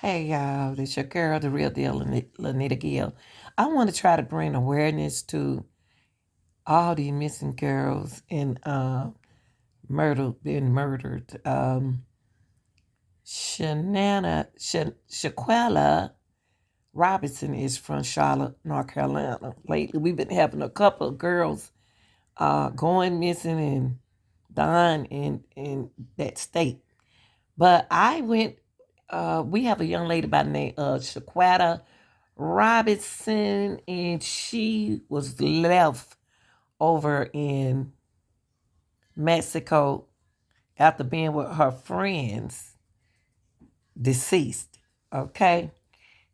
Hey y'all, this your girl, the real deal, Lanita Gill. I want to try to bring awareness to all these missing girls and being murdered. Shaquella Robinson is from Charlotte, North Carolina. Lately, we've been having a couple of girls going missing and dying in that state. But I went. We have a young lady by the name of Shaquetta Robinson, and she was left over in Mexico after being with her friends, deceased. Okay,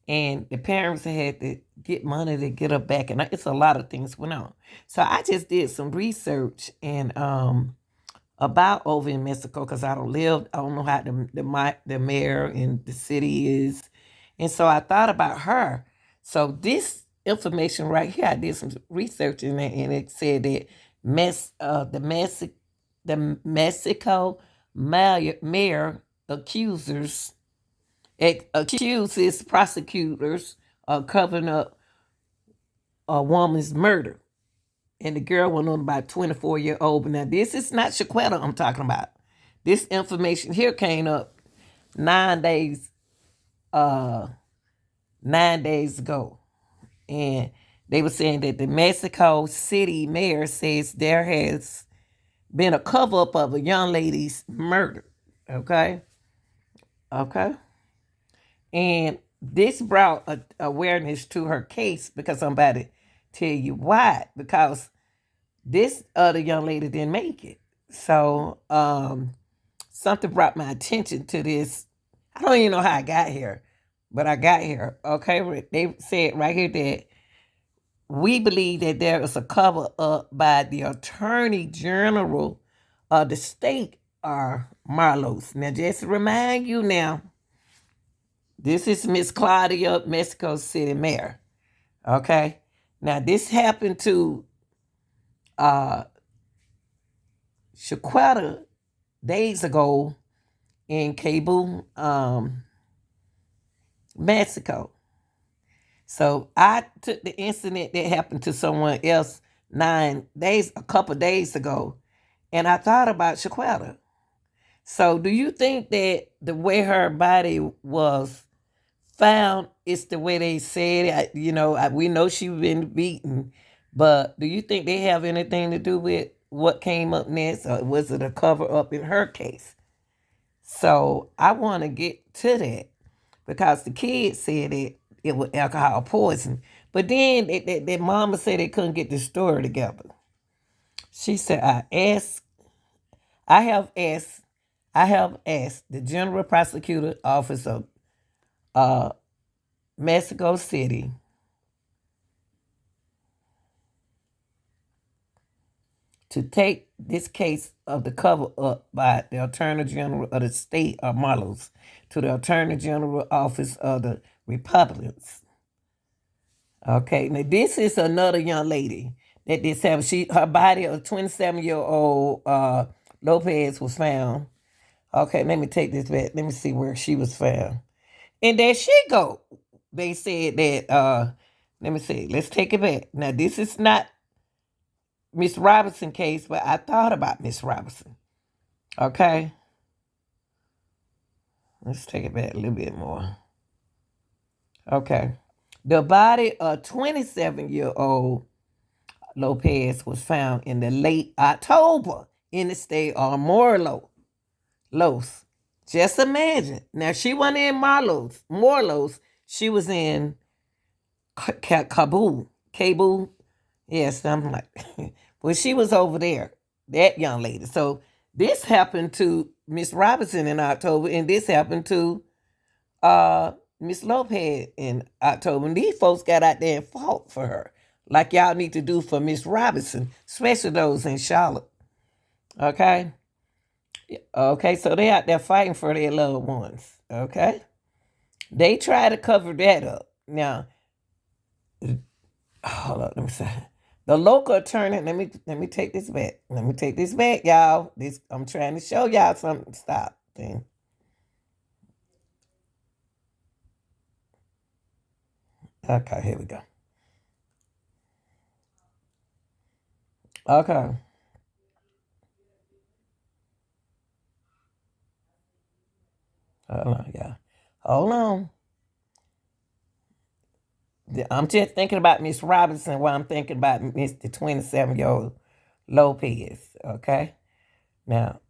and the parents had to get money to get her back, and it's a lot of things went on. So I just did some research and about over in Mexico because I don't know how the mayor in the city is, and so I thought about her. So this information right here, I did some research in it, and it said that the Mexico mayor accuses prosecutors of covering up a woman's murder. And the girl went on about 24-year-old. But now this is not Shaquetta I'm talking about. This information here came up 9 days, uh, 9 days ago. And they were saying that the Mexico City mayor says there has been a cover up of a young lady's murder. Okay. Okay. And this brought awareness to her case because I'm about to tell you why. Because this other young lady didn't make it. So something brought my attention to this. I don't even know how I got here, but I got here. Okay, they said right here that we believe that there is a cover up by the Attorney General of the state, Marlos. Now, just to remind you now, this is Miss Claudia, Mexico City Mayor. Okay, now this happened to uh, Shaquetta days ago in Cebu, Mexico. So I took the incident that happened to someone else a couple days ago, and I thought about Shaquetta. So do you think that the way her body was found is the way they said it? We know she been beaten, but do you think they have anything to do with what came up next, or was it a cover up in her case? So I want to get to that because the kids said it was alcohol poison. But then their mama said they couldn't get the story together. She said, I have asked, I have asked the General Prosecutor Office of uh, Mexico City to take this case of the cover up by the Attorney General of the state of Morelos to the Attorney General Office of the Republicans. Okay, now this is another young lady that this happened. Her body of 27-year-old Lopez was found. Okay, let me take this back. Let me see where she was found. And there she go. They said that let me see. Let's take it back. Now this is not Miss Robinson case, but I thought about Miss Robinson. Okay. Let's take it back a little bit more. Okay. The body of 27-year-old Lopez was found in the late October in the state of Los. Just imagine. Now she wasn't in Morelos. She was in Kabul. Kabul. Yes, I'm like, well, she was over there. That young lady. So this happened to Miss Robinson in October, and this happened to Miss Lopez in October. And these folks got out there and fought for her, like y'all need to do for Miss Robinson, especially those in Charlotte. Okay? Okay, so they out there fighting for their loved ones. Okay? They try to cover that up. Now, hold on, let me say. The local attorney, let me take this back. Let me take this back, y'all. I'm trying to show y'all something. Stop. Thing. Okay, here we go. Okay. Hold on, yeah. Hold on. I'm just thinking about Miss Robinson while I'm thinking about Mr. 27-year-old Lopez. Okay. Now,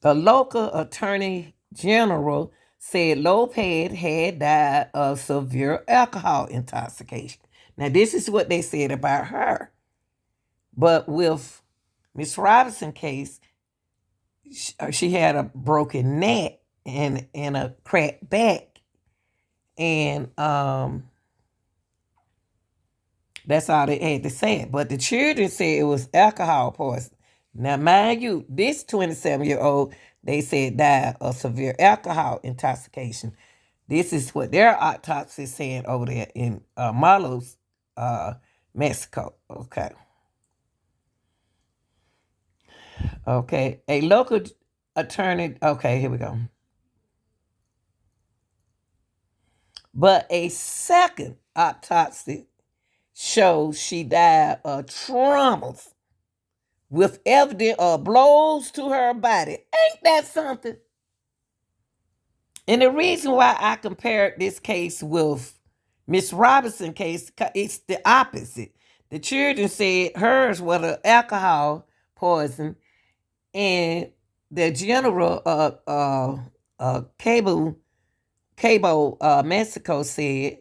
the local attorney general said Lopez had died of severe alcohol intoxication. Now, this is what they said about her. But with Miss Robinson case, she had a broken neck and a cracked back, and that's all they had to say. But the children said it was alcohol poisoning. Now, mind you, this 27-year-old, they said died of severe alcohol intoxication. This is what their autopsy is saying over there in Marlos, Mexico. Okay. Okay. A local attorney, okay, here we go. But a second autopsy shows she died of traumas with evidence of blows to her body. Ain't that something? And the reason why I compared this case with Miss Robinson case, it's the opposite. The children said hers was an alcohol poison, and the general Cabo Mexico said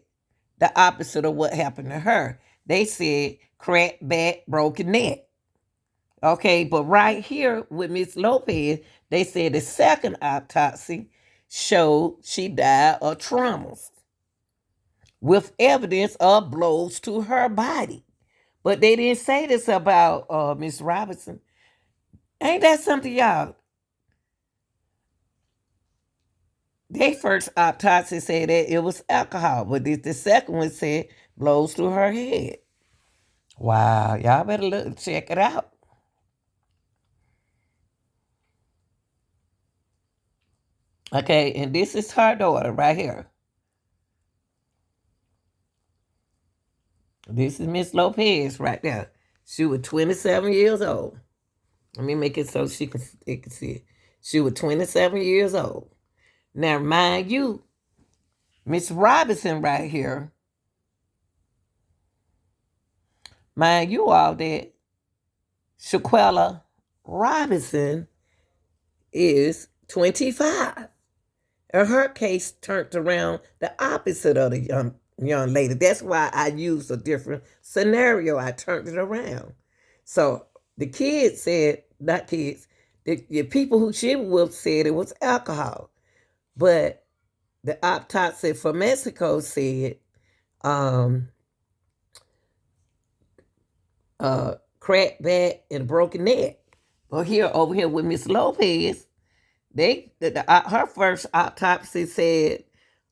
the opposite of what happened to her. They said cracked back, broken neck. Okay, but right here with Miss Lopez, they said the second autopsy showed she died of traumas with evidence of blows to her body. But they didn't say this about Miss Robinson. Ain't that something, y'all? They first autopsy said that it was alcohol, but the second one said blows to her head. Wow, y'all better look, check it out. Okay, and this is her daughter right here. This is Miss Lopez right there. She was 27 years old. Let me make it so it can see it. She was 27 years old. Now, mind you, Miss Robinson right here, mind you all that Shanquella Robinson is 25. And her case turned around the opposite of the young lady. That's why I used a different scenario. I turned it around. So the kids said, not kids, the people who she was with said it was alcohol. But the autopsy for Mexico said um, cracked back and broken neck. But here, over here with Miss Lopez, her first autopsy said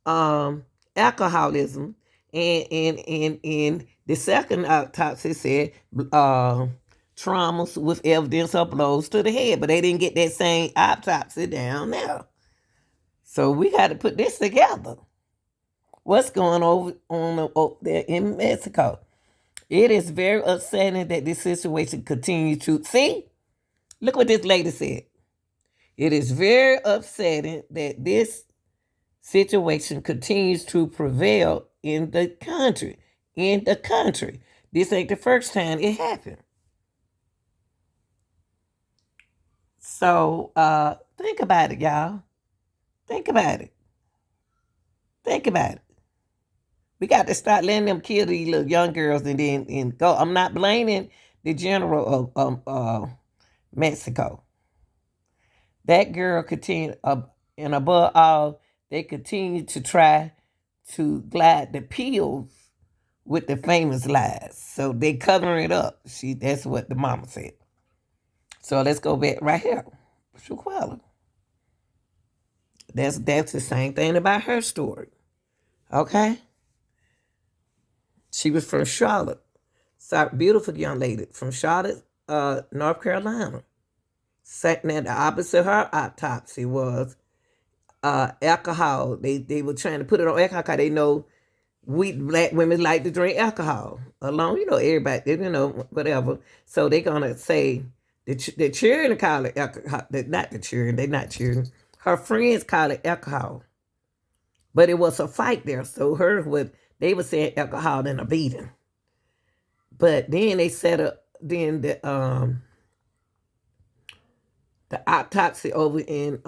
alcoholism, and the second autopsy said traumas with evidence of blows to the head. But they didn't get that same autopsy down there. So we got to put this together. What's going on over there in Mexico? It is very upsetting that this situation continues to see. Look what this lady said. It is very upsetting that this situation continues to prevail in the country. In the country. This ain't the first time it happened. So think about it, y'all. Think about it. Think about it. We got to start letting them kill these little young girls and go. I'm not blaming the general of Mexico. That girl continued, and above all, they continue to try to glide the pills with the famous lies. So they covering it up. That's what the mama said. So let's go back right here. Shanquella. That's the same thing about her story. Okay? She was from Charlotte. So beautiful young lady from Charlotte, North Carolina. Now the opposite of her autopsy was alcohol. They were trying to put it on alcohol because they know we black women like to drink alcohol alone. Everybody, whatever. So they're gonna say the children call it alcohol. Not the children. They're not children. Her friends call it alcohol, but it was a fight there. So they were saying alcohol and a beating. But then they set up. Then the autopsy over in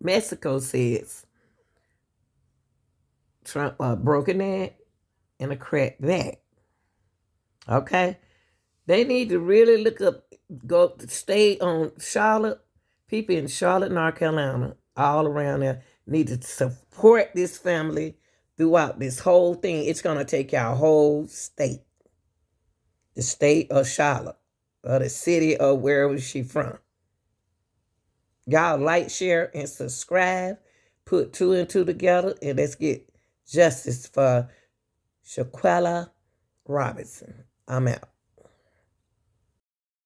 Mexico says Trump broken neck and a cracked back. Okay, they need to really stay on Charlotte. People in Charlotte, North Carolina, all around there need to support this family throughout this whole thing. It's gonna take our whole state, the state of Charlotte, or the city or wherever she from. Y'all like, share, and subscribe. Put two and two together, and let's get justice for Shanquella Robinson. I'm out.